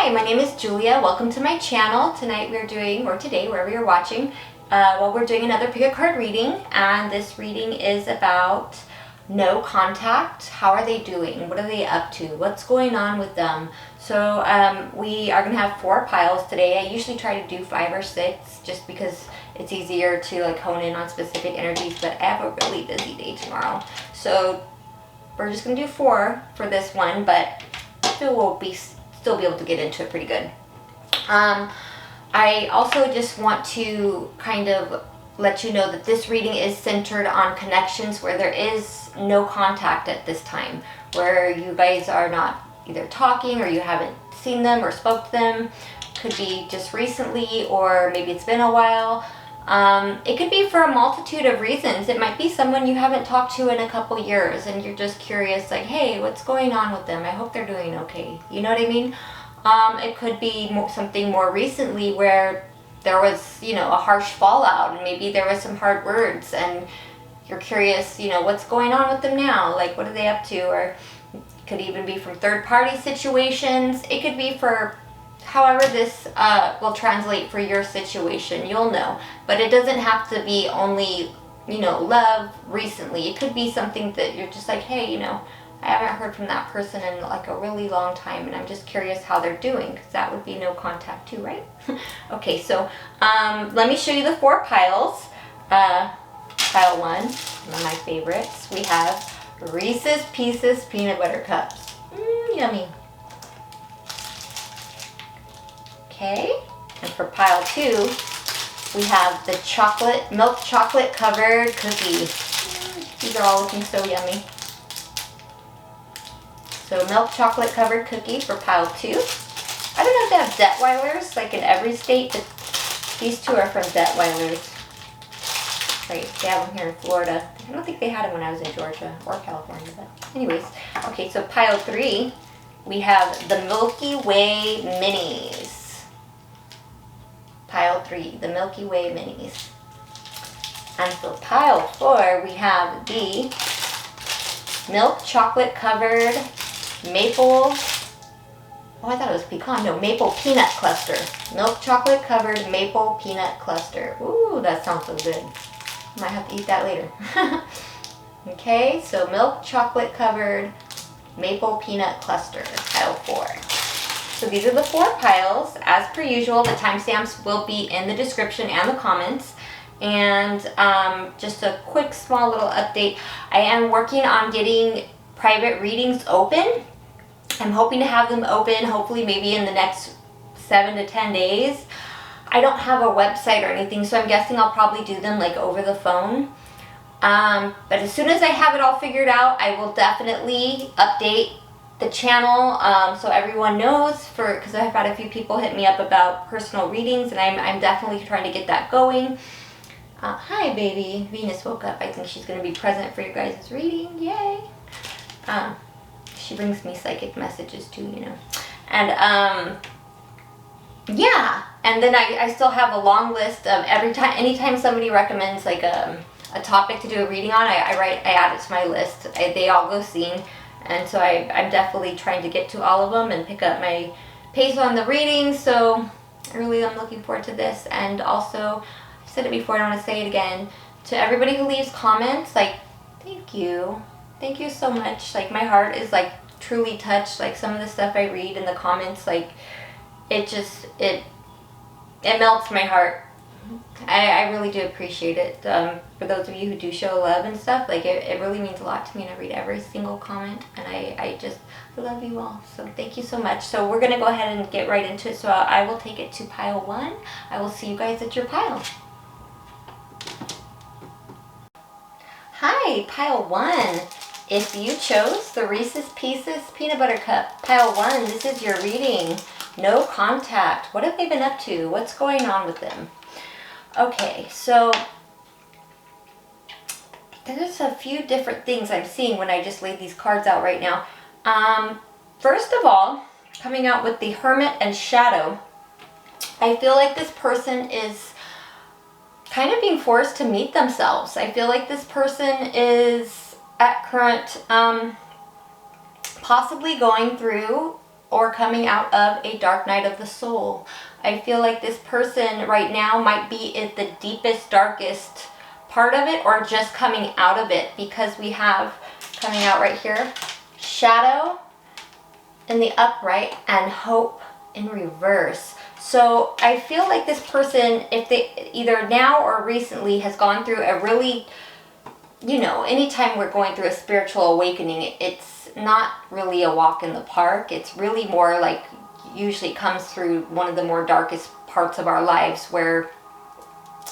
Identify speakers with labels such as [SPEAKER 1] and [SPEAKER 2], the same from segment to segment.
[SPEAKER 1] Hi, my name is Julia. Welcome to my channel. Tonight we're doing, or today, wherever you're watching, we're doing another pick a card reading, and this reading is about no contact. How are they doing? What are they up to? What's going on with them? So we are going to have 4 piles today. I usually try to do 5 or 6 just because it's easier to like hone in on specific energies, but I have a really busy day tomorrow. So we're just going to do 4 for this one, but still will still be able to get into it pretty good. I also just want to kind of let you know that this reading is centered on connections where there is no contact at this time, where you guys are not either talking or you haven't seen them or spoke to them. Could be just recently, or maybe it's been a while. It could be for a multitude of reasons. It might be someone you haven't talked to in a couple years and you're just curious, like, hey, what's going on with them? I hope they're doing okay. You know what I mean? It could be something more recently where there was, a harsh fallout and maybe there was some hard words and you're curious, what's going on with them now? Like, what are they up to? Or it could even be from third-party situations. It could be for however this will translate for your situation, you'll know. But it doesn't have to be only, love recently. It could be something that you're just like, hey, I haven't heard from that person in like a really long time and I'm just curious how they're doing, because that would be no contact too, right? Okay, so let me show you the 4 piles. Pile 1, one of my favorites. We have Reese's Pieces Peanut Butter Cups. Yummy. Okay, and for pile 2, we have the milk chocolate covered cookies. These are all looking so yummy. So milk chocolate covered cookie for pile 2. I don't know if they have Detweilers like in every state, but these 2 are from Detweilers. Right, they have them here in Florida. I don't think they had them when I was in Georgia or California, but anyways. Okay, so pile 3, we have the Milky Way Minis. Pile 3, the Milky Way Minis. And for pile 4, we have the milk chocolate covered maple, I thought it was pecan, no, maple peanut cluster. Milk chocolate covered maple peanut cluster. Ooh, that sounds so good. Might have to eat that later. Okay, so milk chocolate covered maple peanut cluster, pile 4. So these are the 4 piles. As per usual, the timestamps will be in the description and the comments. And just a quick small little update. I am working on getting private readings open. I'm hoping to have them open hopefully maybe in the next 7 to 10 days. I don't have a website or anything, so I'm guessing I'll probably do them like over the phone. But as soon as I have it all figured out, I will definitely update the channel so everyone knows, because I've had a few people hit me up about personal readings, and I'm definitely trying to get that going. Hi baby, Venus woke up. I think she's going to be present for your guys' reading. Yay! She brings me psychic messages too, And yeah, and then I still have a long list of anytime somebody recommends like a topic to do a reading on, I add it to my list. They all go seen, and so I'm definitely trying to get to all of them and pick up my pace on the readings. So I really am looking forward to this. And also, I said it before, I want to say it again, to everybody who leaves comments, like, thank you so much. Like, my heart is like truly touched. Like, some of the stuff I read in the comments, like, it melts my heart. I really do appreciate it. For those of you who do show love and stuff, like, it really means a lot to me, and I read every single comment, and I just love you all. So thank you so much. So we're gonna go ahead and get right into it. So I will take it to pile 1. I will see you guys at your pile. Hi, pile 1. If you chose the Reese's Pieces Peanut Butter Cup, pile 1, this is your reading. No contact. What have they been up to? What's going on with them? Okay, so there's a few different things I'm seeing when I just laid these cards out right now. First of all, coming out with the Hermit and Shadow, I feel like this person is kind of being forced to meet themselves. I feel like this person is at current possibly going through or coming out of a dark night of the soul. I feel like this person right now might be at the deepest, darkest part of it, or just coming out of it, because we have coming out right here, shadow in the upright and hope in reverse. So I feel like this person, if they either now or recently has gone through a really, you know, anytime we're going through a spiritual awakening, it's not really a walk in the park. It's really more like, usually it comes through one of the more darkest parts of our lives, where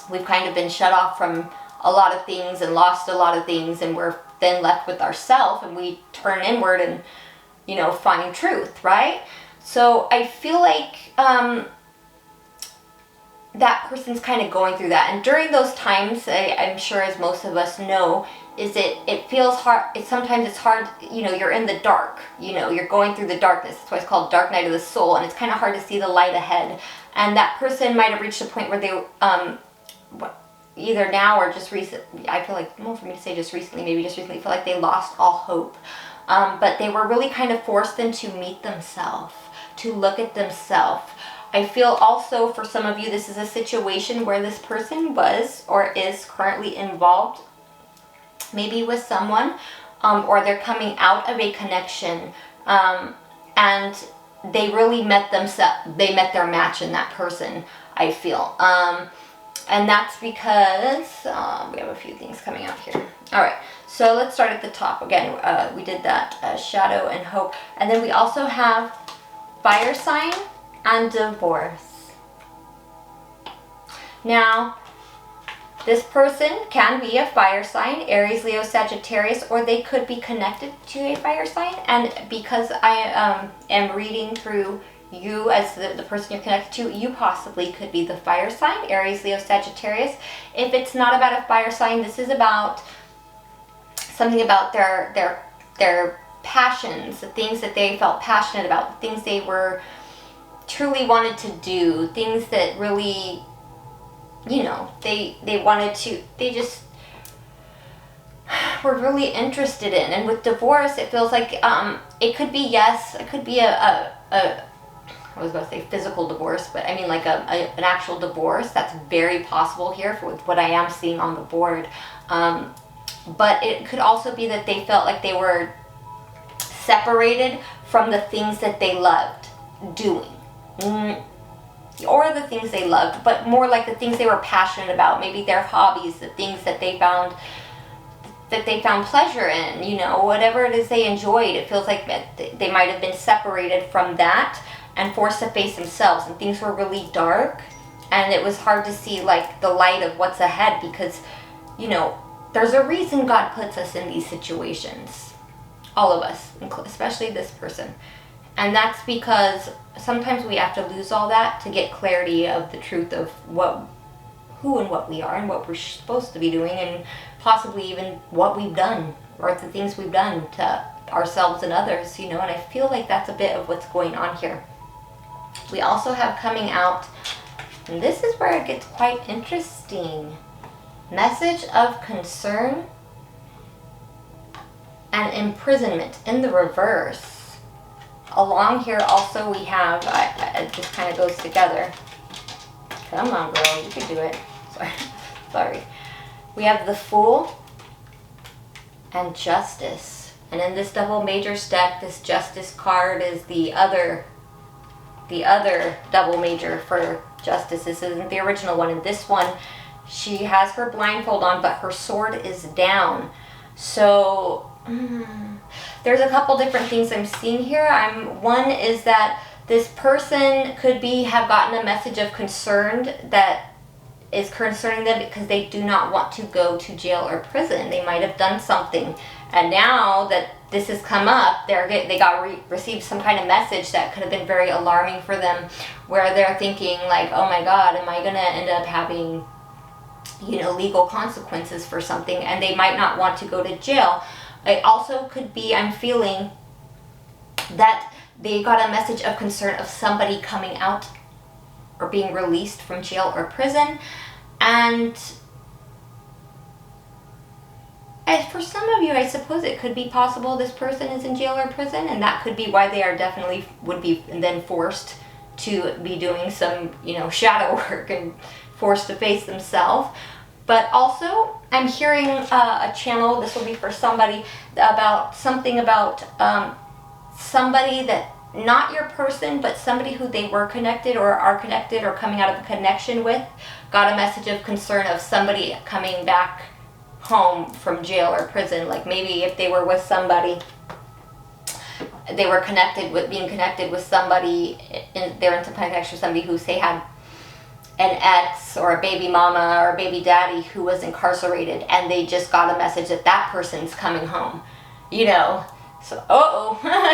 [SPEAKER 1] we've kind of been shut off from a lot of things and lost a lot of things, and we're then left with ourselves, and we turn inward and, you know, find truth, right? So I feel like that person's kind of going through that. And during those times, I'm sure, as most of us know, is it feels hard. Sometimes it's hard, you know, you're in the dark, you know, you're going through the darkness. That's why it's called Dark Night of the Soul, and it's kind of hard to see the light ahead. And that person might have reached a point where they, either now or just recently, I feel like, well, for me to say just recently, maybe just recently, feel like they lost all hope. But they were really kind of forced into meet themselves, to look at themselves. I feel also for some of you, this is a situation where this person was or is currently involved, maybe with someone, or they're coming out of a connection, and they really met themselves. They met their match in that person, I feel. And that's because we have a few things coming out here. All right, so let's start at the top. Again, we did that shadow and hope. And then we also have fire sign and divorce. Now, this person can be a fire sign, Aries, Leo, Sagittarius, or they could be connected to a fire sign. And because I am reading through you as the person you're connected to, you possibly could be the fire sign, Aries, Leo, Sagittarius. If it's not about a fire sign, this is about something about their passions, the things that they felt passionate about, the things they were truly wanted to do, things that really, you know, they wanted to, they just were really interested in. And with divorce, it feels like it could be, yes, it could be I was about to say physical divorce, but I mean like an actual divorce. That's very possible here with what I am seeing on the board. But it could also be that they felt like they were separated from the things that they loved doing. Or the things they loved, but more like the things they were passionate about. Maybe their hobbies, the things that they found pleasure in, you know, whatever it is they enjoyed. It feels like they might have been separated from that and forced to face themselves, and things were really dark, and it was hard to see like the light of what's ahead, because, you know, there's a reason God puts us in these situations, all of us, especially this person. And that's because sometimes we have to lose all that to get clarity of the truth of who and what we are and what we're supposed to be doing, and possibly even what we've done or the things we've done to ourselves and others, you know. And I feel like that's a bit of what's going on here. We also have coming out, and this is where it gets quite interesting, message of concern and imprisonment in the reverse. Along here also we have, it just kind of goes together. Come on, girl, you can do it. Sorry. We have the Fool and Justice. And in this double major stack, this Justice card is the other double major for Justice. This isn't the original one. In this one, she has her blindfold on, but her sword is down. So there's a couple different things I'm seeing here. One is that this person could have gotten a message of concern that is concerning them because they do not want to go to jail or prison. They might have done something, and now that this has come up, they received some kind of message that could have been very alarming for them, where they're thinking like, oh my God, am I gonna end up having, you know, legal consequences for something? And they might not want to go to jail. It also could be, I'm feeling that they got a message of concern of somebody coming out or being released from jail or prison. And for some of you, I suppose it could be possible this person is in jail or prison, and that could be why they are definitely would be then forced to be doing some, you know, shadow work and forced to face themselves. But also, I'm hearing a channel, this will be for somebody, about something about somebody that, not your person, but somebody who they were connected or are connected or coming out of a connection with, got a message of concern of somebody coming back home from jail or prison. Like maybe if they were with somebody, they were being connected with somebody, they're in some kind of connection with somebody who, say, had an ex or a baby mama or a baby daddy who was incarcerated, and they just got a message that that person's coming home, you know. So,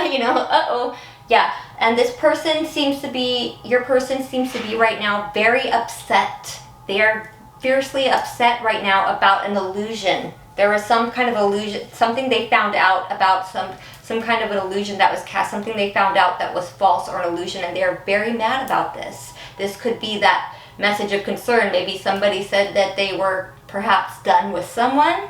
[SPEAKER 1] you know, yeah. And this person seems to be, your person seems to be right now very upset. They are fiercely upset right now about an illusion. There was some kind of illusion, something they found out about, some kind of an illusion that was cast, something they found out that was false or an illusion, and they are very mad about this. This could be that message of concern. Maybe somebody said that they were perhaps done with someone,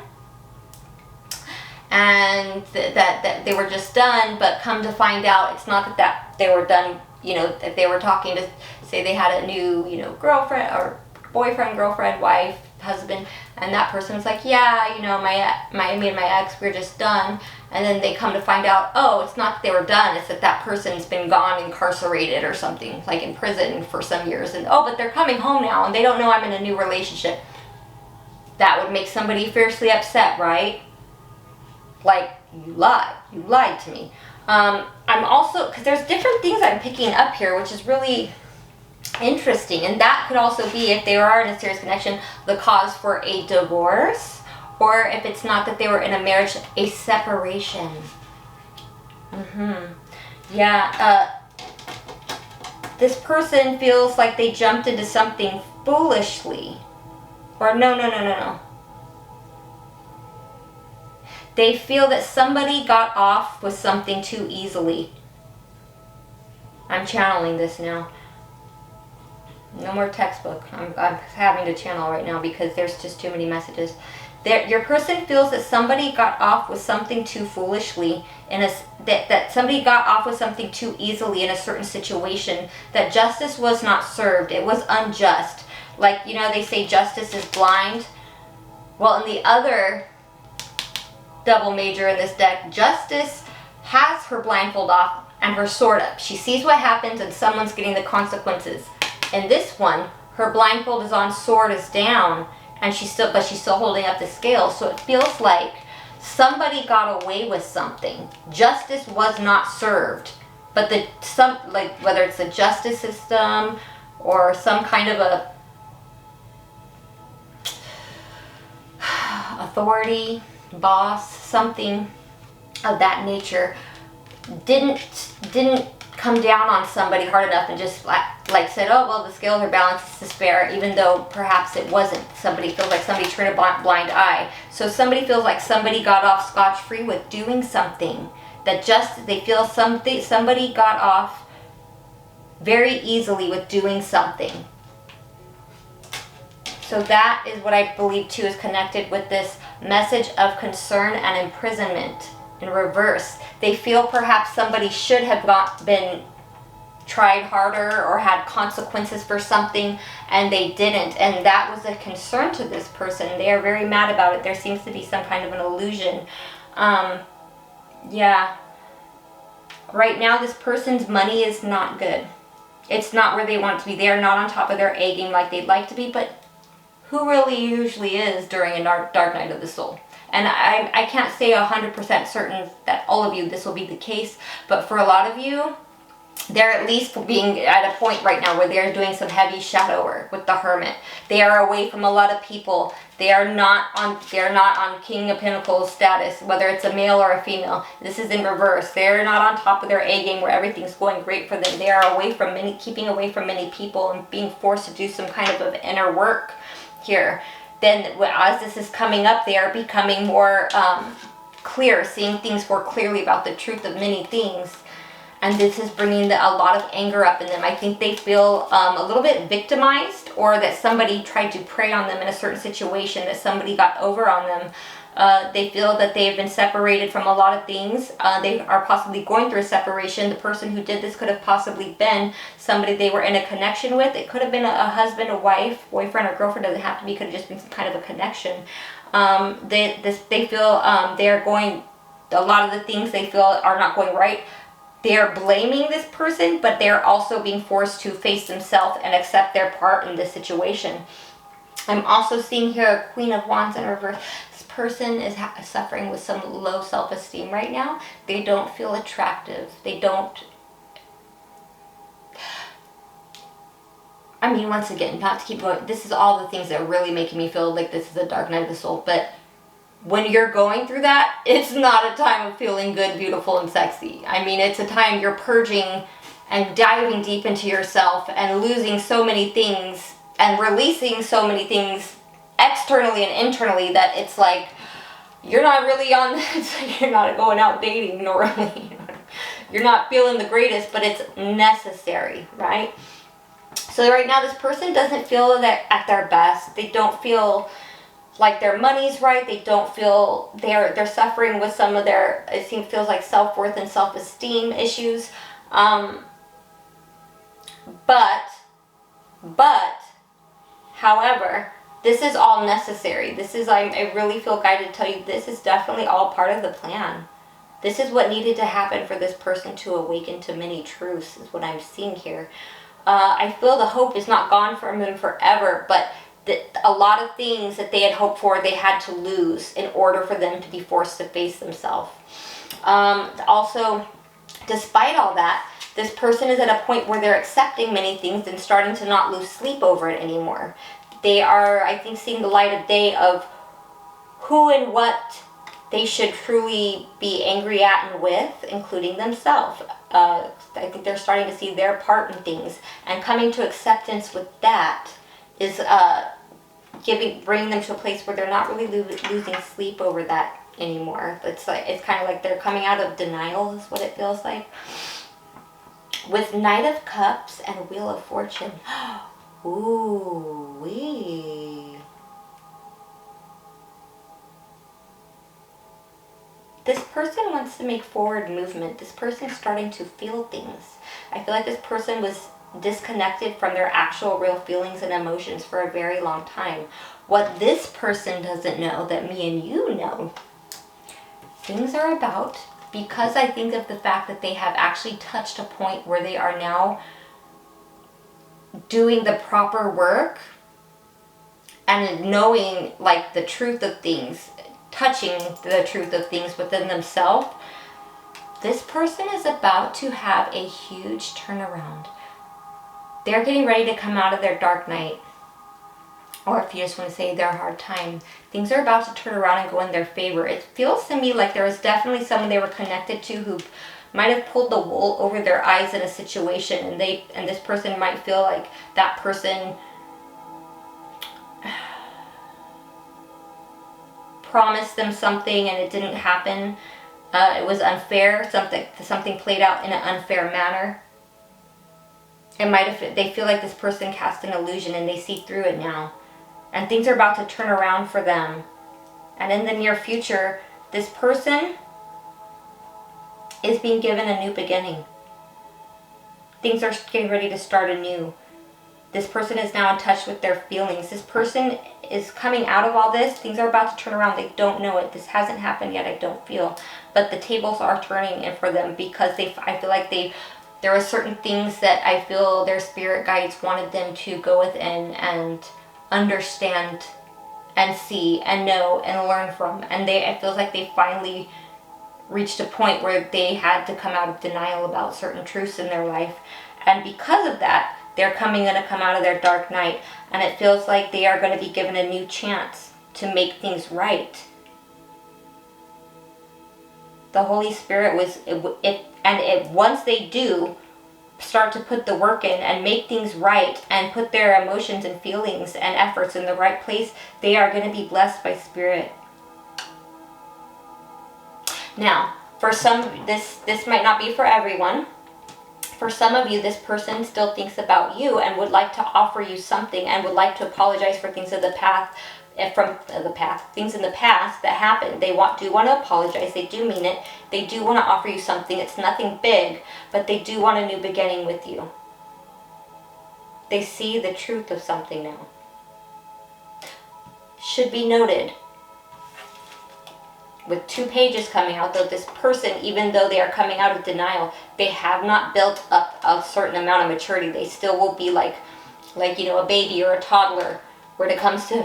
[SPEAKER 1] and that they were just done, but come to find out it's not that they were done, you know, if they were talking to, say they had a new, you know, girlfriend or boyfriend, girlfriend, wife, husband, and that person was like, yeah, you know, me and my ex, we're just done. And then they come to find out, oh, it's not that they were done, it's that that person's been gone, incarcerated or something, like in prison for some years, and oh, but they're coming home now and they don't know I'm in a new relationship. That would make somebody fiercely upset, right? Like, you lied to me. I'm also, because there's different things I'm picking up here, which is really interesting, and that could also be, if they are in a serious connection, the cause for a divorce, or if it's not that they were in a marriage, a separation. Yeah, this person feels like they jumped into something foolishly, or no. They feel that somebody got off with something too easily. I'm channeling this now. No more textbook. I'm having to channel right now because there's just too many messages. Your person feels that somebody got off with something too foolishly, that somebody got off with something too easily in a certain situation, that justice was not served. It was unjust. Like, you know, they say justice is blind. Well, in the other double major in this deck, justice has her blindfold off and her sword up. She sees what happens and someone's getting the consequences. In this one, her blindfold is on, sword is down, and she's still holding up the scale. So it feels like somebody got away with something. Justice was not served, but whether it's the justice system or some kind of a authority, boss, something of that nature, didn't come down on somebody hard enough and just like said, oh, well, the scales are balanced, it's fair, even though perhaps it wasn't. Somebody feels like somebody turned a blind eye. So somebody feels like somebody got off scotch-free with doing something. They feel somebody got off very easily with doing something. So that is what I believe too is connected with this message of concern and imprisonment in reverse. They feel perhaps somebody should have been tried harder or had consequences for something, and they didn't, and that was a concern to this person. They are very mad about it. There seems to be some kind of an illusion. Yeah. Right now, this person's money is not good. It's not where they want it to be. They are not on top of their A game like they'd like to be, but who really usually is during a dark night of the soul? And I can't say 100% certain that all of you this will be the case, but for a lot of you, they're at least being at a point right now where they're doing some heavy shadow work with the Hermit. They are away from a lot of people. They are not on King of Pentacles status, whether it's a male or a female. This is in reverse. They're not on top of their A game where everything's going great for them. They are away from keeping away from many people and being forced to do some kind of inner work here. Then as this is coming up, they are becoming more clear, seeing things more clearly about the truth of many things. And this is bringing a lot of anger up in them. I think they feel a little bit victimized, or that somebody tried to prey on them in a certain situation, that somebody got over on them. They feel that they've been separated from a lot of things. They are possibly going through a separation. The person who did this could have possibly been somebody they were in a connection with. It could have been a husband, a wife, boyfriend, or girlfriend. Doesn't have to be. Could have just been some kind of a connection. They feel they are going. A lot of the things they feel are not going right. They are blaming this person, but they're also being forced to face themselves and accept their part in this situation. I'm also seeing here a Queen of Wands in reverse. This person is suffering with some low self-esteem right now. They don't feel attractive. They don't... I mean, once again, not to keep going, this is all the things that are really making me feel like this is a dark night of the soul, but when you're going through that, it's not a time of feeling good, beautiful, and sexy. I mean, it's a time you're purging and diving deep into yourself and losing so many things and releasing so many things externally and internally that it's like you're not really on, you're not going out dating normally. You're not feeling the greatest, but it's necessary, right? So right now, this person doesn't feel that at their best. They don't feel like their money's right. They don't feel they're suffering with some of their, feels like self-worth and self-esteem issues. But however, this is all necessary. This is, I really feel guided to tell you, this is definitely all part of the plan. This is what needed to happen for this person to awaken to many truths, is what I'm seeing here. I feel the hope is not gone from them forever, but a lot of things that they had hoped for, they had to lose in order for them to be forced to face themselves. Also, despite all that, this person is at a point where they're accepting many things and starting to not lose sleep over it anymore. They are, I think, seeing the light of day of who and what they should truly be angry at and with, including themselves. I think they're starting to see their part in things, and coming to acceptance with that is bringing them to a place where they're not really losing sleep over that anymore. It's kind of like they're coming out of denial, is what it feels like. With Knight of Cups and Wheel of Fortune. Ooh wee. This person wants to make forward movement. This person is starting to feel things. I feel like this person was disconnected from their actual real feelings and emotions for a very long time. What this person doesn't know that me and you know, things are about, because I think of the fact that they have actually touched a point where they are now doing the proper work and knowing like the truth of things, touching the truth of things within themselves. This person is about to have a huge turnaround. They're getting ready to come out of their dark night. Or if you just want to say their hard time, things are about to turn around and go in their favor. It feels to me like there was definitely someone they were connected to who might have pulled the wool over their eyes in a situation, and this person might feel like that person promised them something and it didn't happen. It was unfair. Something played out in an unfair manner. They feel like this person cast an illusion and they see through it now. And things are about to turn around for them. And in the near future, this person is being given a new beginning. Things are getting ready to start anew. This person is now in touch with their feelings. This person is coming out of all this. Things are about to turn around. They don't know it. This hasn't happened yet, I don't feel. But the tables are turning in for them because I feel like there are certain things that I feel their spirit guides wanted them to go within and understand and see and know and learn from. And it feels like they finally reached a point where they had to come out of denial about certain truths in their life. And because of that, they're going to come out of their dark night. And it feels like they are going to be given a new chance to make things right. The Holy Spirit once they do start to put the work in and make things right and put their emotions and feelings and efforts in the right place, they are going to be blessed by Spirit. Now, for some, this might not be for everyone. For some of you, this person still thinks about you and would like to offer you something and would like to apologize for things of the past from the past, things in the past that happened. They do want to apologize. They do mean it. They do want to offer you something. It's nothing big, but they do want a new beginning with you. They see the truth of something now. Should be noted, with 2 pages coming out, though, this person, even though they are coming out of denial, they have not built up a certain amount of maturity. They still will be like a baby or a toddler when it comes to,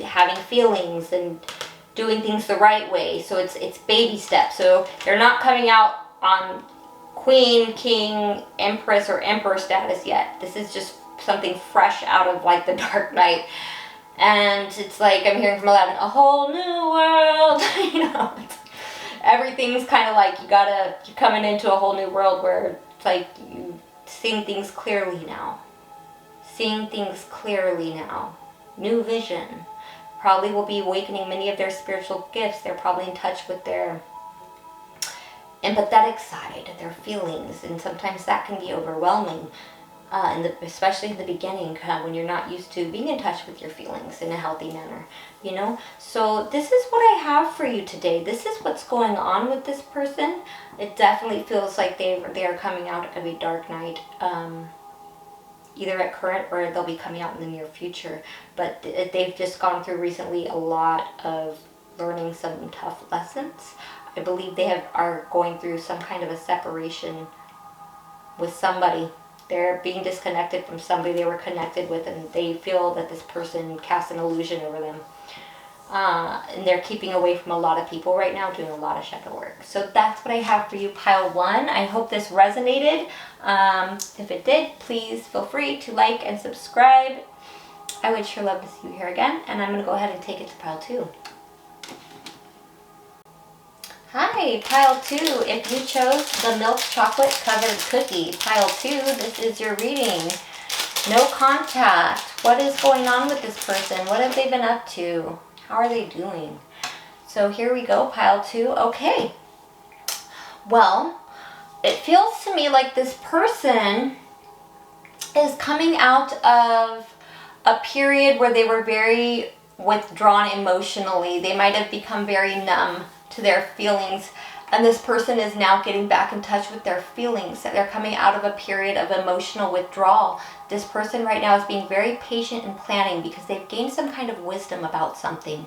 [SPEAKER 1] having feelings and doing things the right way. So it's baby steps. So they're not coming out on queen, king, empress, or emperor status yet. This is just something fresh out of like the dark night. And it's like I'm hearing from Aladdin, a whole new world. Everything's kind of like you're coming into a whole new world where it's like you seeing things clearly now. Seeing things clearly now. New vision. Probably will be awakening many of their spiritual gifts. They're probably in touch with their empathetic side, their feelings, and sometimes that can be overwhelming. Especially in the beginning, when you're not used to being in touch with your feelings in a healthy manner, So this is what I have for you today. This is what's going on with this person. It definitely feels like they are coming out of a dark night, either at current or they'll be coming out in the near future. But they've just gone through recently a lot of learning some tough lessons. I believe they are going through some kind of a separation with somebody. They're being disconnected from somebody they were connected with, and they feel that this person casts an illusion over them. And they're keeping away from a lot of people right now, doing a lot of shadow work. So that's what I have for you, pile 1. I hope this resonated. If it did, please feel free to like and subscribe. I would sure love to see you here again, and I'm going to go ahead and take it to pile 2. Hi, pile 2. If you chose the milk chocolate covered cookie, pile 2, this is your reading. No contact. What is going on with this person? What have they been up to? How are they doing? So here we go, pile 2. Okay. Well, it feels to me like this person is coming out of a period where they were very withdrawn emotionally. They might have become very numb to their feelings, and this person is now getting back in touch with their feelings. They're coming out of a period of emotional withdrawal. This person right now is being very patient and planning because they've gained some kind of wisdom about something.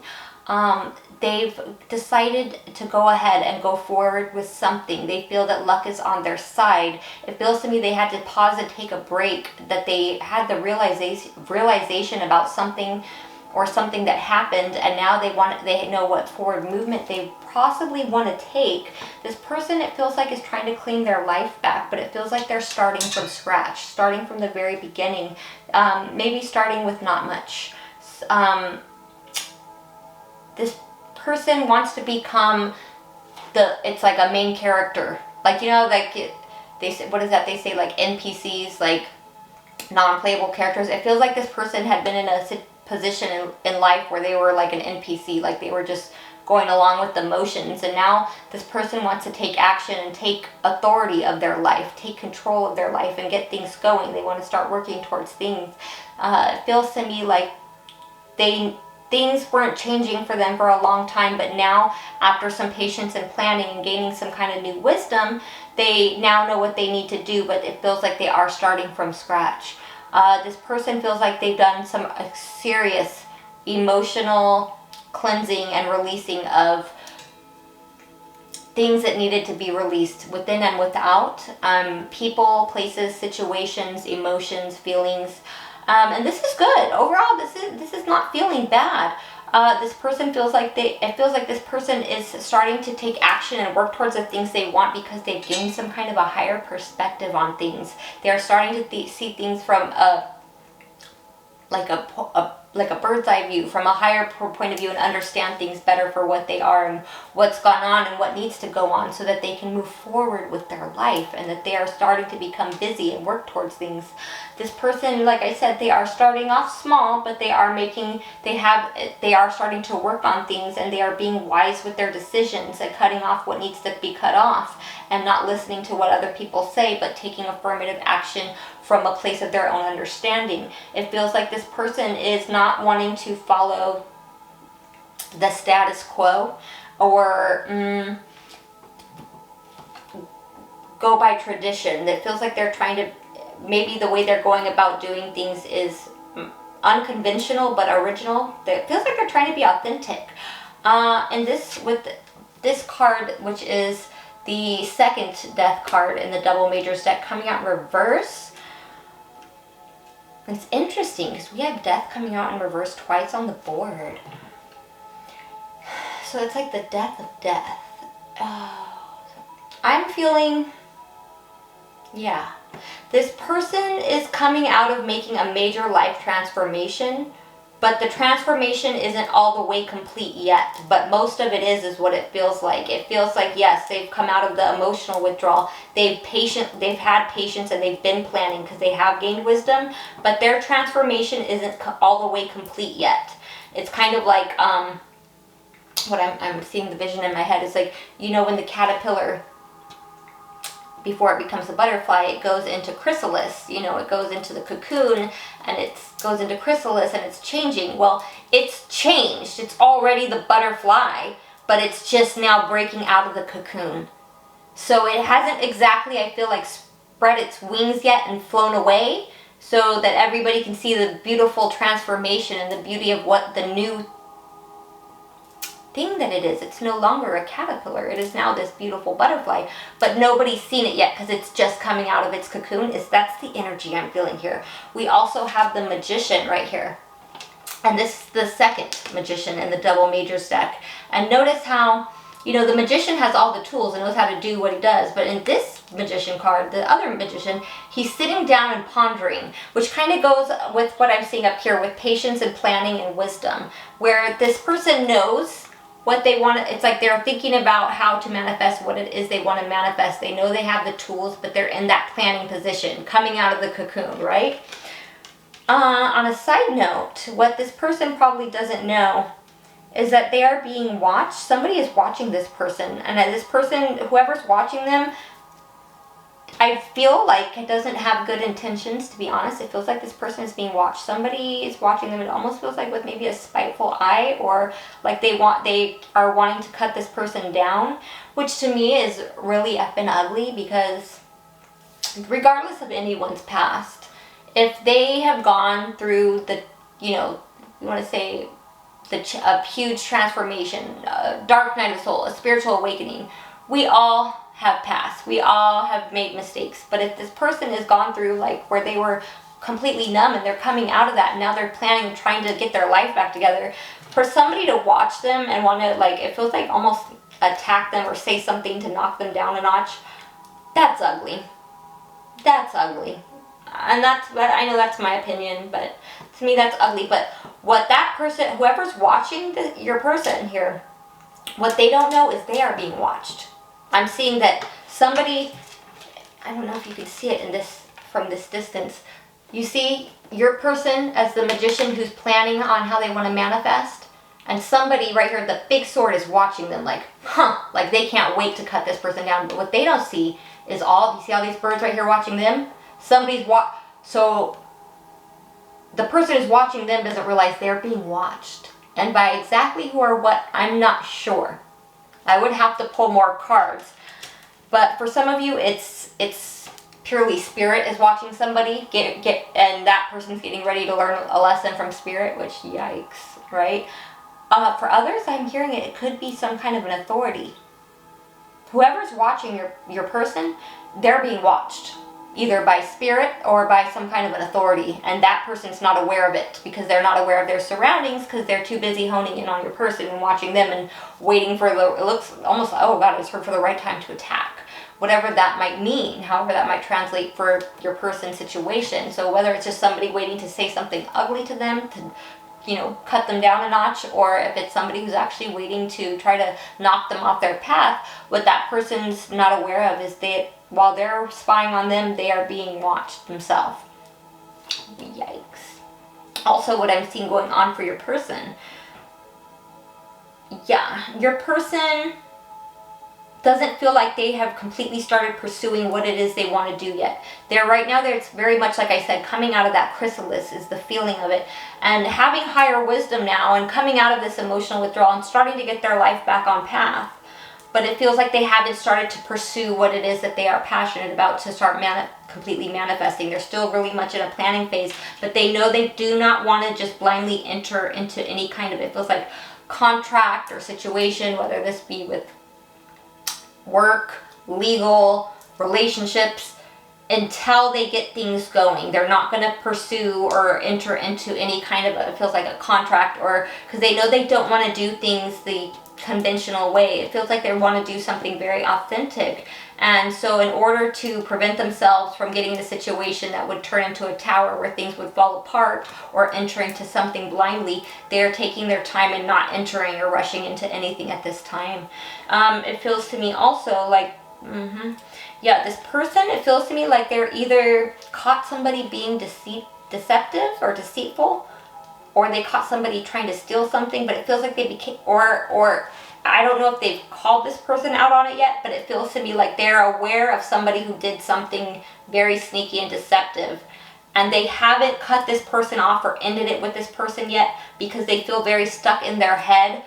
[SPEAKER 1] They've decided to go ahead and go forward with something. They feel that luck is on their side. It feels to me they had to pause and take a break, that they had the realization about something or something that happened, and now they know what forward movement they possibly want to take. This person, it feels like, is trying to claim their life back, but it feels like they're starting from scratch, starting from the very beginning, maybe starting with not much. This person wants to become it's like a main character, like, they say, what is that they say, like NPCs, like non-playable characters. It feels like this person had been in a position in life where they were like an NPC, like they were just going along with the motions, and now this person wants to take action and take authority of their life, take control of their life, and get things going. They want to start working towards things. It feels to me like things weren't changing for them for a long time, but now, after some patience and planning and gaining some kind of new wisdom, they now know what they need to do, but it feels like they are starting from scratch. This person feels like they've done some serious emotional cleansing and releasing of things that needed to be released within and without, people, places, situations, emotions, feelings, and this is good. Overall, this is not feeling bad. This person feels like this person is starting to take action and work towards the things they want because they've gained some kind of a higher perspective on things. They are starting to see things from a bird's eye view, from a higher point of view, and understand things better for what they are and what's gone on and what needs to go on, so that they can move forward with their life, and that they are starting to become busy and work towards things. This person, like I said, they are starting off small, but they are starting to work on things, and they are being wise with their decisions and cutting off what needs to be cut off, and not listening to what other people say, but taking affirmative action from a place of their own understanding. It feels like this person is not wanting to follow the status quo, or go by tradition. It feels like they're trying to, maybe the way they're going about doing things is unconventional but original. It feels like they're trying to be authentic. And this, with this card, which is the second death card in the double majors deck, coming out in reverse. It's interesting because we have death coming out in reverse twice on the board. So it's like the death of death. Oh, I'm feeling, yeah, this person is coming out of making a major life transformation, but the transformation isn't all the way complete yet. But most of it is what it feels like. It feels like, yes, they've come out of the emotional withdrawal. They've had patience, and they've been planning because they have gained wisdom, but their transformation isn't all the way complete yet. It's kind of like, what I'm seeing the vision in my head is like, you know, when the caterpillar, before it becomes a butterfly, it goes into chrysalis, you know, it goes into the cocoon, and it goes into chrysalis, and it's changing. Well, it's changed. It's already the butterfly, but it's just now breaking out of the cocoon. So it hasn't exactly, I feel like, spread its wings yet and flown away, so that everybody can see the beautiful transformation and the beauty of what the new thing that it is. It's no longer a caterpillar. It is now this beautiful butterfly, but nobody's seen it yet because it's just coming out of its cocoon. That's the energy I'm feeling here. We also have the magician right here, and this is the second magician in the double majors deck. And notice how, you know, the magician has all the tools and knows how to do what he does, but in this magician card, the other magician, he's sitting down and pondering, which kind of goes with what I'm seeing up here with patience and planning and wisdom, where this person knows what they want. It's like they're thinking about how to manifest what it is they want to manifest. They know they have the tools, but they're in that planning position, coming out of the cocoon, right? On a side note, what this person probably doesn't know is that they are being watched. Somebody is watching this person, and this person, whoever's watching them, I feel like it doesn't have good intentions, to be honest. It feels like this person is being watched. Somebody is watching them. It almost feels like with maybe a spiteful eye, or like they are wanting to cut this person down, which to me is really effing ugly, because regardless of anyone's past, if they have gone through the, you know, you want to say a huge transformation, a dark night of soul, a spiritual awakening, we all have passed. We all have made mistakes. But if this person has gone through, like, where they were completely numb and they're coming out of that, and now they're planning, trying to get their life back together, for somebody to watch them and want to, like, it feels like almost attack them or say something to knock them down a notch, that's ugly. That's ugly. And I know that's my opinion, but to me that's ugly. But what that person, whoever's watching your person here, what they don't know is they are being watched. I'm seeing that somebody, I don't know if you can see it in this from this distance, you see your person as the magician who's planning on how they want to manifest, and somebody right here, the big sword, is watching them like, like they can't wait to cut this person down. But what they don't see is you see all these birds right here watching them? So the person who's watching them doesn't realize they're being watched. And by exactly who or what, I'm not sure. I would have to pull more cards. But for some of you, it's purely spirit is watching somebody and that person's getting ready to learn a lesson from spirit, which, yikes, right? For others, I'm hearing it could be some kind of an authority. Whoever's watching your person, they're being watched, either by spirit or by some kind of an authority, and that person's not aware of it because they're not aware of their surroundings, because they're too busy honing in on your person and watching them and waiting for it looks almost, oh God, it's for the right time to attack. Whatever that might mean, however that might translate for your person's situation. So whether it's just somebody waiting to say something ugly to them, to, you know, cut them down a notch, or if it's somebody who's actually waiting to try to knock them off their path, what that person's not aware of is while they're spying on them, they are being watched themselves. Yikes. Also, what I'm seeing going on for your person. Yeah, your person doesn't feel like they have completely started pursuing what it is they want to do yet. Right now, it's very much, like I said, coming out of that chrysalis is the feeling of it. And having higher wisdom now and coming out of this emotional withdrawal and starting to get their life back on path. But it feels like they haven't started to pursue what it is that they are passionate about to start completely manifesting. They're still really much in a planning phase, but they know they do not want to just blindly enter into any kind of, it feels like, contract or situation, whether this be with work, legal, relationships, until they get things going. They're not going to pursue or enter into any kind of it feels like a contract, or because they know they don't want to do things the conventional way. It feels like they want to do something very authentic. And so in order to prevent themselves from getting in a situation that would turn into a tower where things would fall apart or entering to something blindly, they're taking their time and not entering or rushing into anything at this time. It feels to me also like, yeah, this person, it feels to me like they're either caught somebody being deceptive or deceitful, or they caught somebody trying to steal something, but it feels like they became, or I don't know if they've called this person out on it yet, but it feels to me like they're aware of somebody who did something very sneaky and deceptive, and they haven't cut this person off or ended it with this person yet because they feel very stuck in their head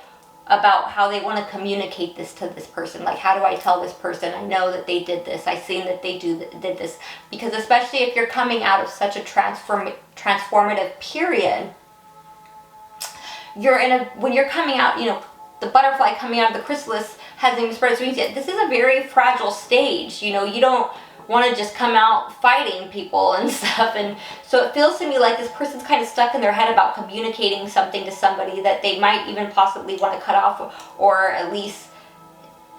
[SPEAKER 1] about how they want to communicate this to this person. Like, how do I tell this person, I know that they did this, I've seen that they did this. Because especially if you're coming out of such a transformative period, when you're coming out, the butterfly coming out of the chrysalis hasn't even spread its wings yet. This is a very fragile stage. You don't want to just come out fighting people and stuff. And so it feels to me like this person's kind of stuck in their head about communicating something to somebody that they might even possibly want to cut off, or at least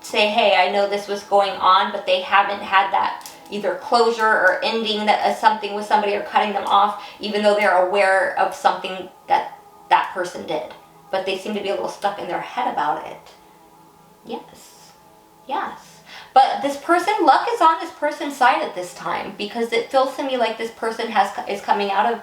[SPEAKER 1] say, hey, I know this was going on, but they haven't had that either closure or ending that something with somebody, or cutting them off, even though they're aware of something that person did. But they seem to be a little stuck in their head about it. Yes. But this person, luck is on this person's side at this time, because it feels to me like this person is coming out of,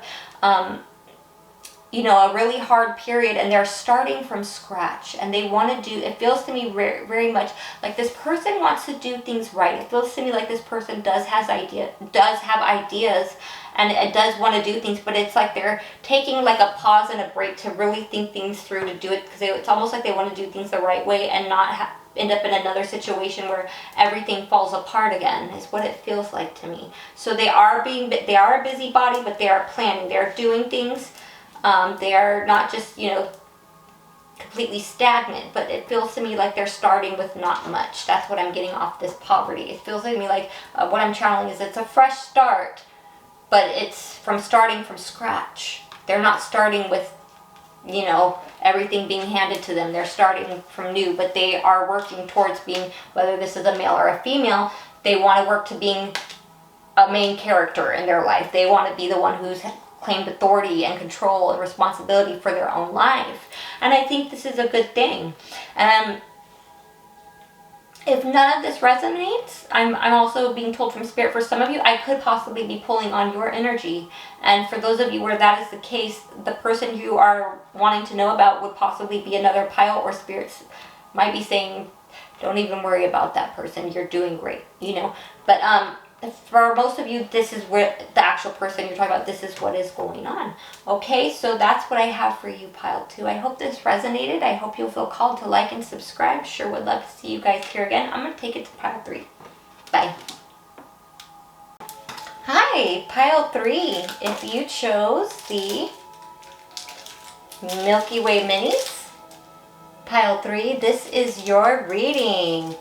[SPEAKER 1] a really hard period, and they're starting from scratch, and they want to do, it feels to me very much like this person wants to do things right. It feels to me like this person does have ideas, and it does want to do things, but it's like they're taking like a pause and a break to really think things through, to do it, because it's almost like they want to do things the right way and not end up in another situation where everything falls apart again, is what it feels like to me. So they are a busybody, but they are planning, they're doing things. They are not just, completely stagnant, but it feels to me like they're starting with not much. That's what I'm getting off this poverty. It feels to me like what I'm channeling is it's a fresh start, but it's from starting from scratch. They're not starting with, everything being handed to them. They're starting from new, but they are working towards being, whether this is a male or a female, they want to work to being a main character in their life. They want to be the one who's claimed authority and control and responsibility for their own life. And I think this is a good thing. If none of this resonates, I'm also being told from Spirit, for some of you, I could possibly be pulling on your energy. And for those of you where that is the case, the person you are wanting to know about would possibly be another pile, or Spirits might be saying, don't even worry about that person, you're doing great, But for most of you, this is where the actual person you're talking about, this is what is going on. Okay, so that's what I have for you, Pile 2. I hope this resonated. I hope you'll feel called to like and subscribe. Sure would love to see you guys here again. I'm going to take it to Pile 3. Bye. Hi, Pile 3. If you chose the Milky Way Minis, Pile 3, this is your reading.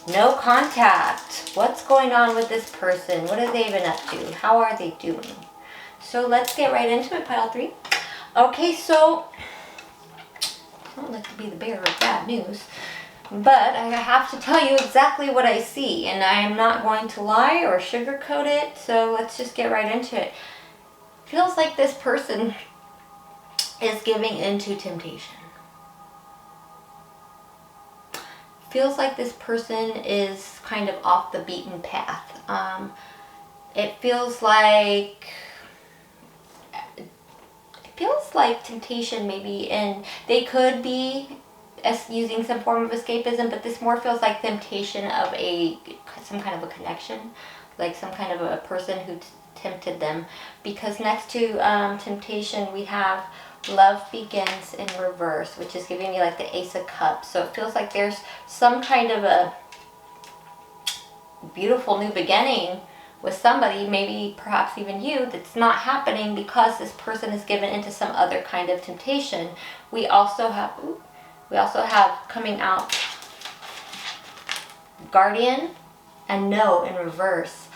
[SPEAKER 1] No contact. What's going on with this person? What are they even up to? How are they doing? So let's get right into it, Pile 3. Okay, so I don't like to be the bearer of bad news, but I have to tell you exactly what I see, and I am not going to lie or sugarcoat it, so let's just get right into it. Feels like this person is giving in to temptation. Feels like this person is kind of off the beaten path. It feels like feels like temptation maybe, and they could be using some form of escapism, but this more feels like temptation of some kind of a connection, like some kind of a person who tempted them. Because next to temptation we have love begins in reverse, which is giving me like the Ace of Cups. So it feels like there's some kind of a beautiful new beginning with somebody, maybe perhaps even you, that's not happening because this person is given into some other kind of temptation. We also have coming out Guardian and No in reverse.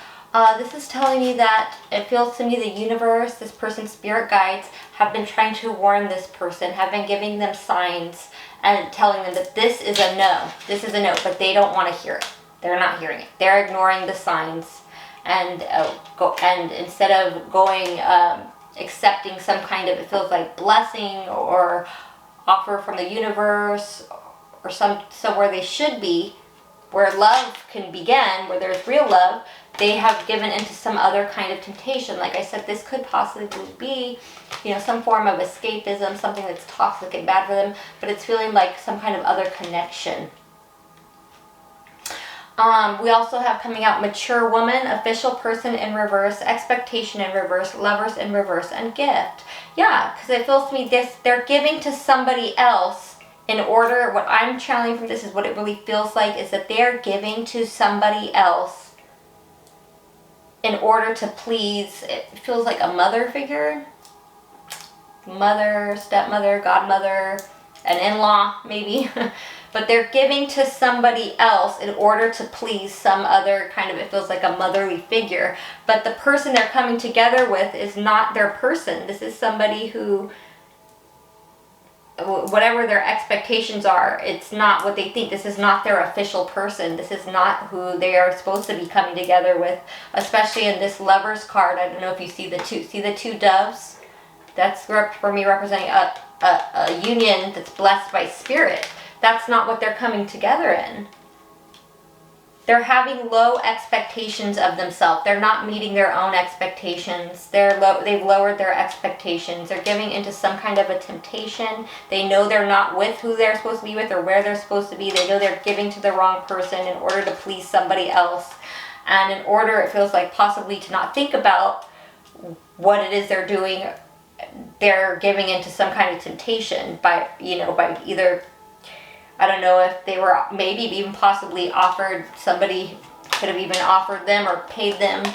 [SPEAKER 1] This is telling me that it feels to me the universe, this person's spirit guides, have been trying to warn this person, have been giving them signs and telling them that this is a no. This is a no, but they don't want to hear it. They're not hearing it. They're ignoring the signs. And instead of going, accepting some kind of, it feels like blessing or offer from the universe or somewhere they should be, where love can begin, where there's real love, they have given into some other kind of temptation. Like I said, this could possibly be, some form of escapism, something that's toxic and bad for them, but it's feeling like some kind of other connection. We also have coming out mature woman, official person in reverse, expectation in reverse, lovers in reverse, and gift. Yeah, because it feels to me they're giving to somebody else in order, what I'm channeling from this is what it really feels like is that they're giving to somebody else in order to please, it feels like a mother figure, mother, stepmother, godmother, an in-law maybe. But they're giving to somebody else in order to please some other kind of, it feels like a motherly figure. But the person they're coming together with is not their person. This is somebody who, whatever their expectations are, it's not what they think. This is not their official person. This is not who they are supposed to be coming together with, especially in this Lovers card. I don't know if you see the two doves? That's for me representing a union that's blessed by spirit. That's not what they're coming together in. They're having low expectations of themselves. They're not meeting their own expectations. They've lowered their expectations. They're giving into some kind of a temptation. They know they're not with who they're supposed to be with or where they're supposed to be. They know they're giving to the wrong person in order to please somebody else. And in order, it feels like possibly to not think about what it is they're doing, they're giving into some kind of temptation by either, I don't know if they were maybe even possibly offered, somebody could have even offered them or paid them,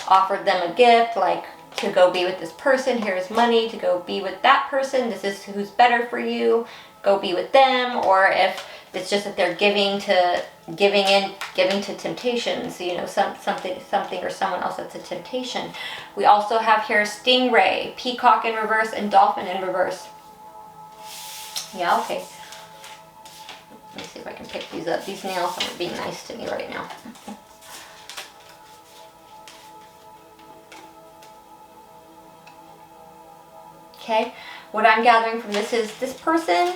[SPEAKER 1] offered them a gift, like to go be with this person, here's money to go be with that person, this is who's better for you, go be with them. Or if it's just that they're giving to temptations, something or someone else that's a temptation. We also have here stingray, peacock in reverse, and dolphin in reverse. Yeah, okay. Let me see if I can pick these up. These nails aren't being nice to me right now. Okay, what I'm gathering from this is this person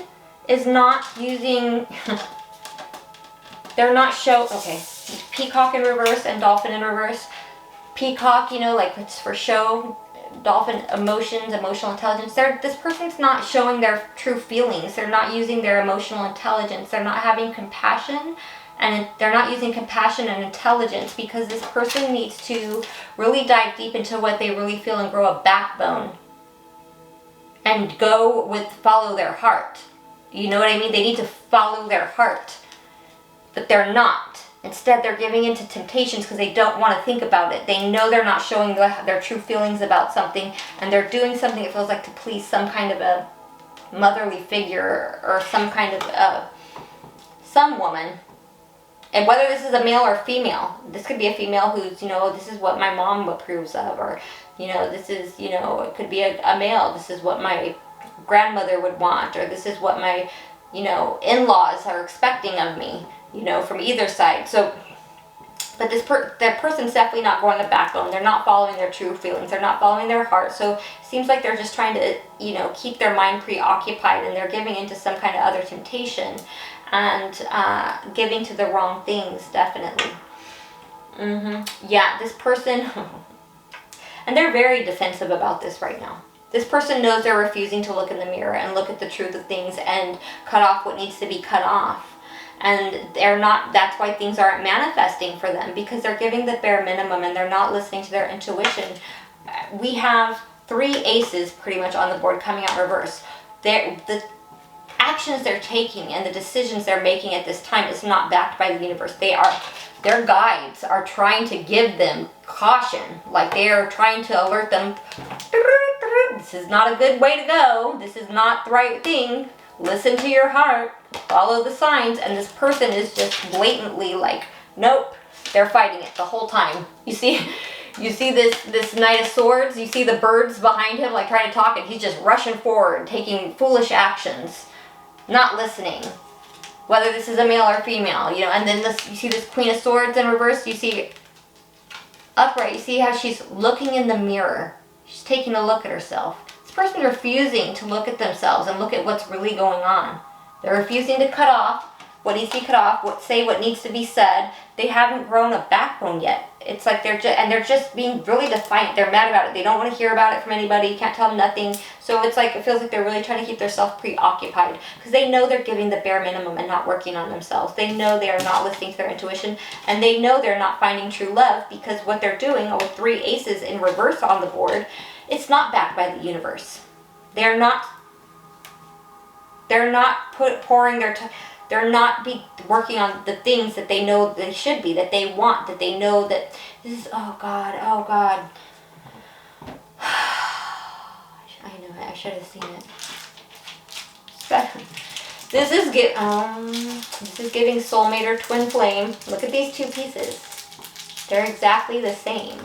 [SPEAKER 1] is not using, they're not okay, peacock in reverse and dolphin in reverse. Peacock, like it's for show. Dolphin, emotions, emotional intelligence. This person's not showing their true feelings. They're not using their emotional intelligence. They're not having compassion, and they're not using compassion and intelligence because this person needs to really dive deep into what they really feel and grow a backbone and follow their heart. You know what I mean? They need to follow their heart, but they're not. Instead, they're giving into temptations because they don't want to think about it. They know they're not showing their true feelings about something, and they're doing something it feels like to please some kind of a motherly figure or some kind of some woman. And whether this is a male or female, this could be a female who's, this is what my mom approves of, or, this is, it could be a male, this is what my grandmother would want, or this is what my, in-laws are expecting of me. From either side. So, but that person's definitely not growing a backbone. They're not following their true feelings. They're not following their heart. So it seems like they're just trying to, keep their mind preoccupied, and they're giving into some kind of other temptation and giving to the wrong things, definitely. Yeah, this person, and they're very defensive about this right now. This person knows they're refusing to look in the mirror and look at the truth of things and cut off what needs to be cut off. And they're not, that's why things aren't manifesting for them, because they're giving the bare minimum and they're not listening to their intuition. We have 3 aces pretty much on the board coming out reverse. The actions they're taking and the decisions they're making at this time is not backed by the universe. Their guides are trying to give them caution, like they are trying to alert them. This is not a good way to go. This is not the right thing. Listen to your heart. Follow the signs. And this person is just blatantly like, nope. They're fighting it the whole time. You see this Knight of Swords. You see the birds behind him, like trying to talk, and he's just rushing forward, taking foolish actions, not listening. Whether this is a male or female, you know. And then you see this Queen of Swords in reverse. You see upright. You see how she's looking in the mirror. She's taking a look at herself. This person refusing to look at themselves and look at what's really going on. They're refusing to cut off what needs to be cut off, say what needs to be said. They haven't grown a backbone yet. It's like they're just being really defiant. They're mad about it. They don't want to hear about it from anybody. You can't tell them nothing. So it's like, it feels like they're really trying to keep themselves preoccupied because they know they're giving the bare minimum and not working on themselves. They know they are not listening to their intuition, and they know they're not finding true love because what they're doing with 3 aces in reverse on the board, it's not backed by the universe. They're not pouring their time. They're not working on the things that they know they should be, that they want, that they know that this is, oh God. I know it, I should have seen it. This is giving soulmate or twin flame. Look at these 2 pieces. They're exactly the same.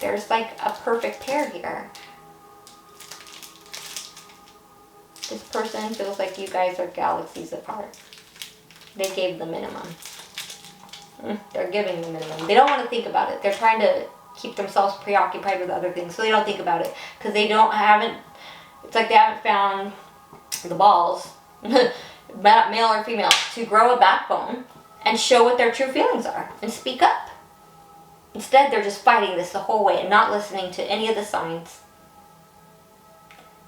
[SPEAKER 1] There's like a perfect pair here. This person feels like you guys are galaxies apart. They gave the minimum. They're giving the minimum. They don't want to think about it. They're trying to keep themselves preoccupied with other things, so they don't think about it. Because it's like they haven't found the balls, male or female, to grow a backbone and show what their true feelings are and speak up. Instead, they're just fighting this the whole way and not listening to any of the signs.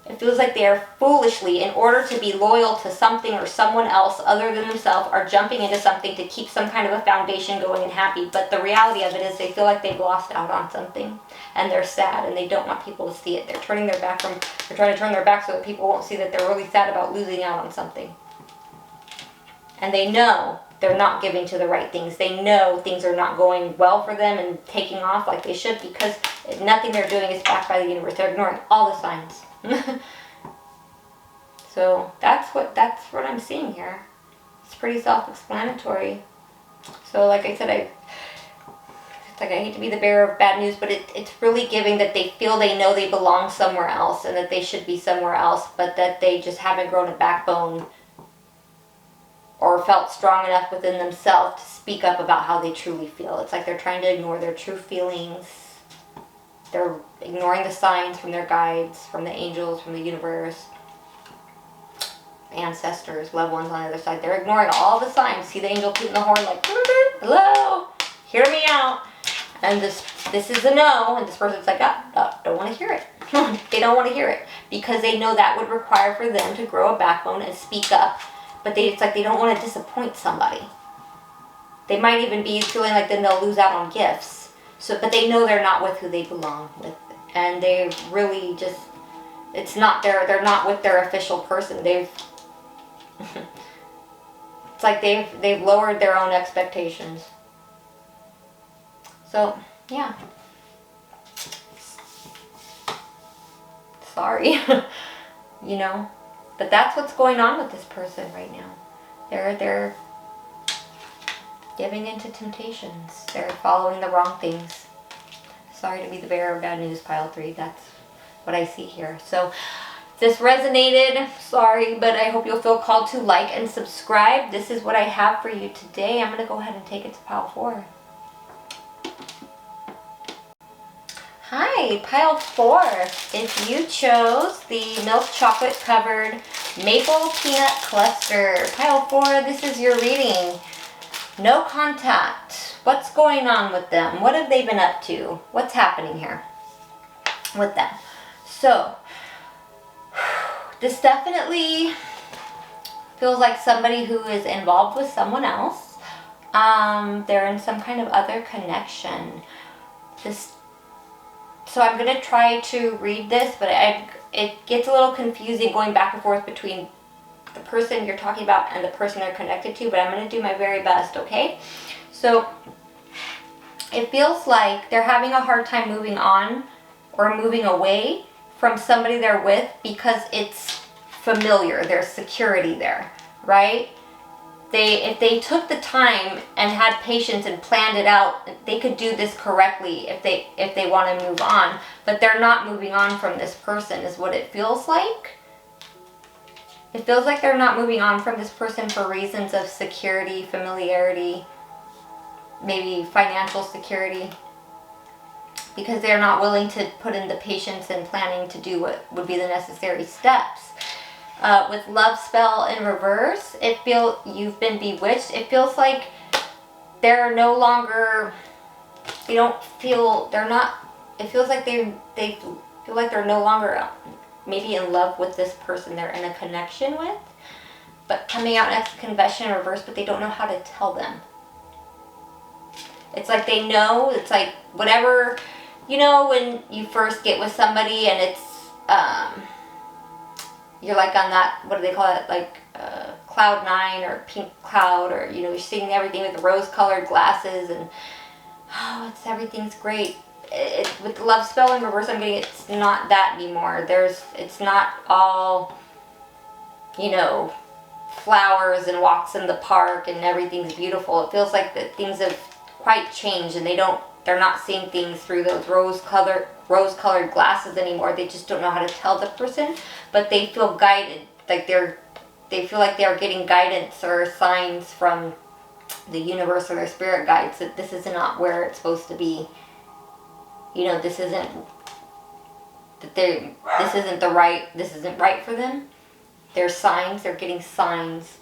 [SPEAKER 1] It feels like they are foolishly, in order to be loyal to something or someone else other than themselves, are jumping into something to keep some kind of a foundation going and happy. But the reality of it is they feel like they've lost out on something. And they're sad and they don't want people to see it. They're trying to turn their back so that people won't see that they're really sad about losing out on something. And they know they're not giving to the right things. They know things are not going well for them and taking off like they should because nothing they're doing is backed by the universe. They're ignoring all the signs. So that's what I'm seeing here. It's pretty self-explanatory. So like I said, I hate to be the bearer of bad news, but it's really giving that they feel they know they belong somewhere else and that they should be somewhere else, but that they just haven't grown a backbone or felt strong enough within themselves to speak up about how they truly feel. It's like they're trying to ignore their true feelings. They're ignoring the signs from their guides, from the angels, from the universe, ancestors, loved ones on the other side. They're ignoring all the signs. See the angel tooting the horn like, hello, hear me out. And this is a no, and this person's like, don't want to hear it. They don't want to hear it because they know that would require for them to grow a backbone and speak up. But it's like they don't want to disappoint somebody. They might even be feeling like then they'll lose out on gifts. But they know they're not with who they belong with, and they really just, they're not with their official person. It's like they've lowered their own expectations. So yeah, sorry, you know, but that's what's going on with this person right now. They're giving into temptations. They're following the wrong things. Sorry to be the bearer of bad news, pile 3. That's what I see here. So if this resonated, sorry, but I hope you'll feel called to like and subscribe. This is what I have for you today. I'm going to go ahead and take it to pile 4. Hi, pile 4. If you chose the milk chocolate covered maple peanut cluster, pile 4, this is your reading. No contact. What's going on with them? What have they been up to? What's happening here with them? So, this definitely feels like somebody who is involved with someone else. They're in some kind of other connection. So I'm going to try to read this, but it gets a little confusing going back and forth between the person you're talking about and the person they're connected to, but I'm going to do my very best, okay? So it feels like they're having a hard time moving on or moving away from somebody they're with because it's familiar. There's security there, right? If they took the time and had patience and planned it out, they could do this correctly if they want to move on. But they're not moving on from this person is what it feels like. It feels like they're not moving on from this person for reasons of security, familiarity, maybe financial security, because they're not willing to put in the patience and planning to do what would be the necessary steps. With love spell in reverse, you've been bewitched. It feels like they're no longer, it feels like they feel like they're no longer maybe in love with this person they're in a connection with, but coming out next confession in reverse, but they don't know how to tell them. It's like they know, it's like whatever, when you first get with somebody and it's, you're like on that, what do they call it, like cloud 9 or pink cloud, or you're seeing everything with rose-colored glasses and everything's great. With the love spell in reverse, I'm getting it's not that anymore. It's not all flowers and walks in the park and everything's beautiful. It feels like that things have quite changed, and they're not seeing things through those rose-colored glasses anymore. They just don't know how to tell the person, but they feel guided, like they feel like they're getting guidance or signs from the universe or their spirit guides that this is not where it's supposed to be. This isn't right for them. There's signs, they're getting signs.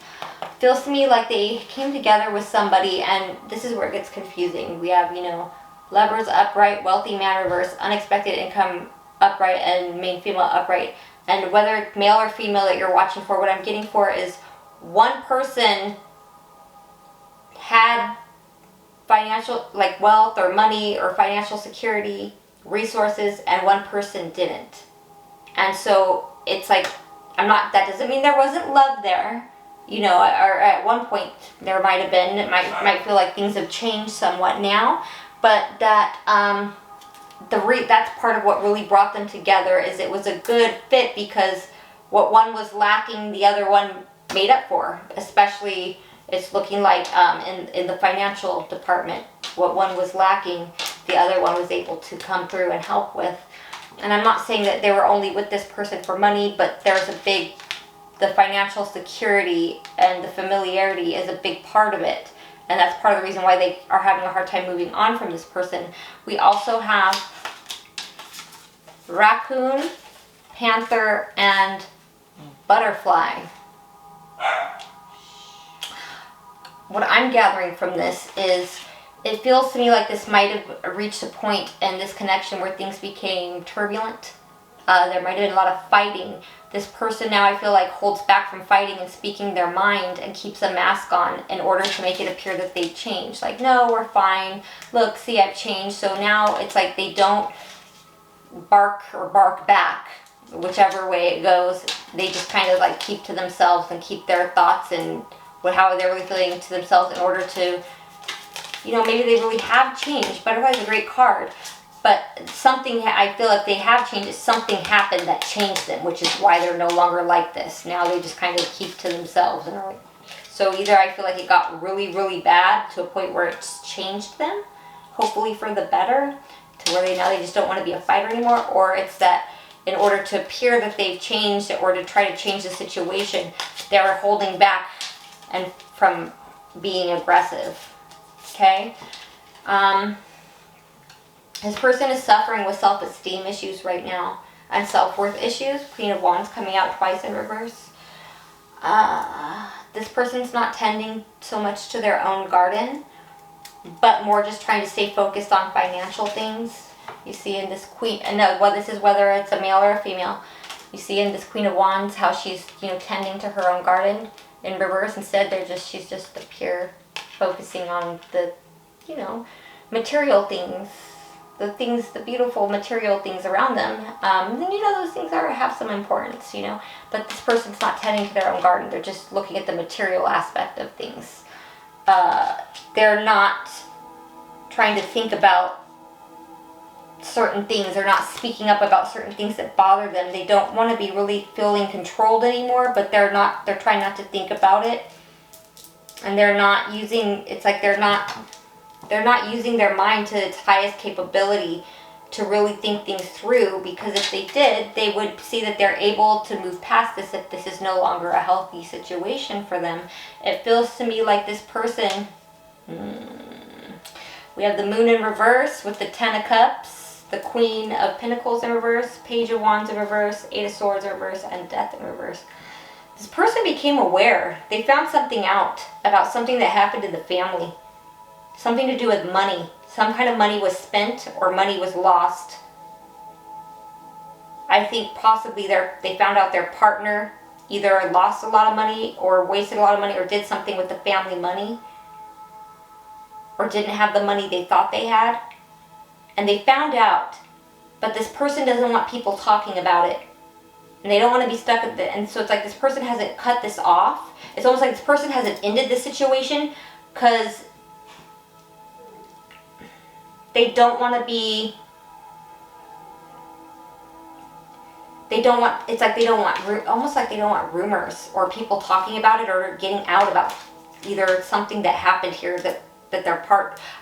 [SPEAKER 1] Feels to me like they came together with somebody, and this is where it gets confusing. We have, lovers upright, wealthy man reverse, unexpected income upright, and main female upright. And whether male or female that you're watching for, what I'm getting for is one person had financial, like wealth or money or financial security, resources, and one person didn't. And so it's like, that doesn't mean there wasn't love there, or at one point there might have been. It might feel like things have changed somewhat now, but that that's part of what really brought them together. Is it was a good fit because what one was lacking, the other one made up for. Especially, it's looking like in the financial department, what one was lacking, the other one was able to come through and help with. And I'm not saying that they were only with this person for money, but there's the financial security and the familiarity is a big part of it. And that's part of the reason why they are having a hard time moving on from this person. We also have raccoon, panther, and butterfly. What I'm gathering from this is it feels to me like this might have reached a point in this connection where things became turbulent. There might have been a lot of fighting. This person now, I feel like, holds back from fighting and speaking their mind and keeps a mask on in order to make it appear that they've changed. Like, no, we're fine. Look, see, I've changed. So now it's like they don't bark or bark back, whichever way it goes. They just kind of like keep to themselves and keep their thoughts and how they're really feeling to themselves in order to, maybe they really have changed. Butterfly's a great card. But something, I feel like they have changed. Something happened that changed them, which is why they're no longer like this. Now they just kind of keep to themselves. So either I feel like it got really, really bad to a point where it's changed them, hopefully for the better, to where they just don't want to be a fighter anymore, or it's that in order to appear that they've changed or to try to change the situation, they're holding back and from being aggressive. Okay? This person is suffering with self-esteem issues right now and self-worth issues. Queen of Wands coming out twice in reverse. This person's not tending so much to their own garden. but more just trying to stay focused on financial things. You see in this Queen, and this is whether it's a male or a female. You see in this Queen of Wands how she's, tending to her own garden in reverse. Instead, she's just the pure focusing on the, material things, the beautiful material things around them. And those things have some importance, but this person's not tending to their own garden. They're just looking at the material aspect of things. They're not trying to think about certain things. They're not speaking up about certain things that bother them. They don't want to be really feeling controlled anymore, but they're trying not to think about it. And they're not using their mind to its highest capability to really think things through, because if they did, they would see that they're able to move past this if this is no longer a healthy situation for them. It feels to me like this person, we have the Moon in reverse with the Ten of Cups, the Queen of Pentacles in reverse, Page of Wands in reverse, Eight of Swords in reverse, and Death in reverse. This person became aware. They found something out about something that happened in the family. Something to do with money. Some kind of money was spent or money was lost. I think possibly they found out their partner either lost a lot of money or wasted a lot of money or did something with the family money, or didn't have the money they thought they had. And they found out, but this person doesn't want people talking about it. And they don't want to be stuck at it. And so it's like this person hasn't cut this off. It's almost like this person hasn't ended this situation because they don't want to be, almost like they don't want rumors or people talking about it or getting out about either something that happened here that their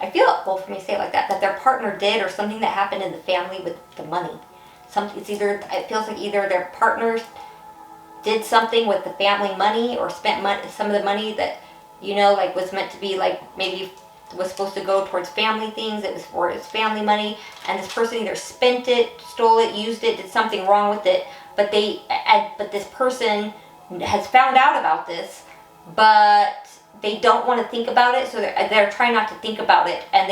[SPEAKER 1] I feel, well, for me to say it like that their partner did, or something that happened in the family with the money. It feels like either their partner did something with the family money or spent some of the money that, was meant to be maybe was supposed to go towards family things. It was for his family money, and this person either spent it, stole it, used it, did something wrong with it. But this person has found out about this, but they don't want to think about it, so they're trying not to think about it, and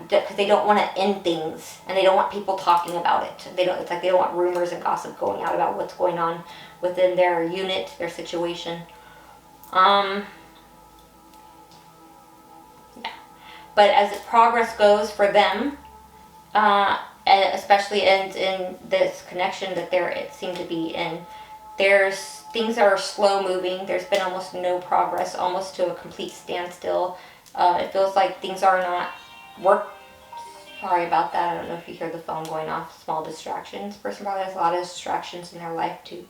[SPEAKER 1] because they don't want to end things, and they don't want people talking about it. It's like they don't want rumors and gossip going out about what's going on within their unit, their situation. Yeah. But as progress goes for them, and especially in this connection that it seemed to be in, things are slow moving. There's been almost no progress, almost to a complete standstill. It feels like things are not Sorry about that. I don't know if you hear the phone going off. Small distractions. This person probably has a lot of distractions in their life too.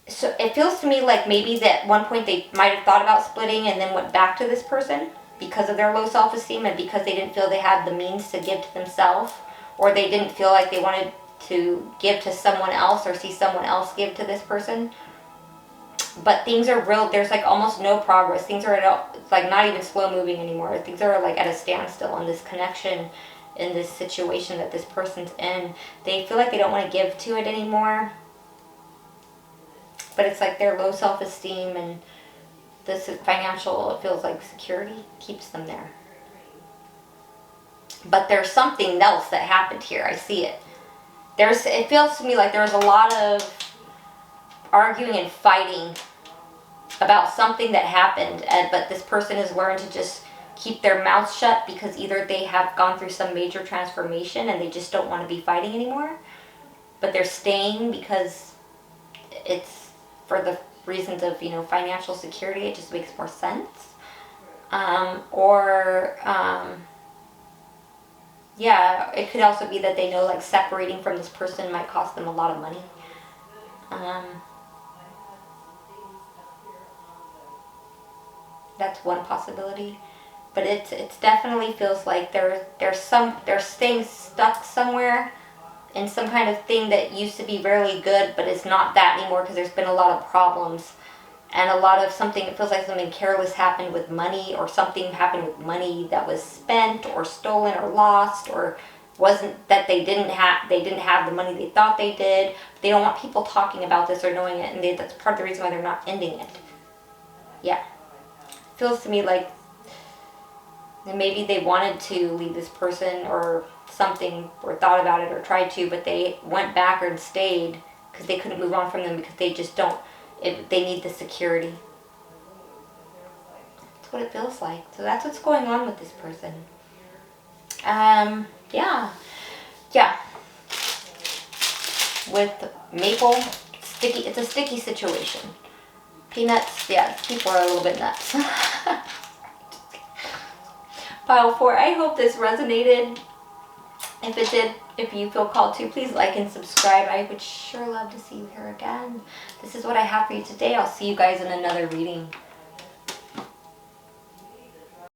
[SPEAKER 1] So it feels to me like maybe that at one point they might have thought about splitting and then went back to this person because of their low self-esteem and because they didn't feel they had the means to give to themselves, or they didn't feel like they wanted to give to someone else or see someone else give to this person. But things are there's almost no progress. Things are not even slow moving anymore. Things are at a standstill in this connection, in this situation that this person's in. They feel like they don't want to give to it anymore. But it's like their low self-esteem and this financial, it feels like security keeps them there. But there's something else that happened here. I see it. It feels to me like there's a lot of arguing and fighting about something that happened, but this person has learned to just keep their mouth shut because either they have gone through some major transformation and they just don't want to be fighting anymore, but they're staying because it's for the reasons of financial security. It just makes more sense. Yeah, it could also be that they know separating from this person might cost them a lot of money. That's one possibility, but it definitely feels like they're staying stuck somewhere in some kind of thing that used to be really good, but it's not that anymore because there's been a lot of problems and a lot of something. It feels like something careless happened with money, or something happened with money that was spent or stolen or lost, or wasn't that they didn't have the money they thought they did. They don't want people talking about this or knowing it, and that's part of the reason why they're not ending it. Yeah. Feels to me like And maybe they wanted to leave this person or something, or thought about it or tried to, but they went back or stayed because they couldn't move on from them because they just don't, they need the security. That's what it feels like. So that's what's going on with this person. Yeah. With maple, sticky, it's a sticky situation. Peanuts, yeah, people are a little bit nuts. Pile 4, I hope this resonated. If it did, if you feel called to, please like and subscribe. I would sure love to see you here again. This is what I have for you today. I'll see you guys in another reading.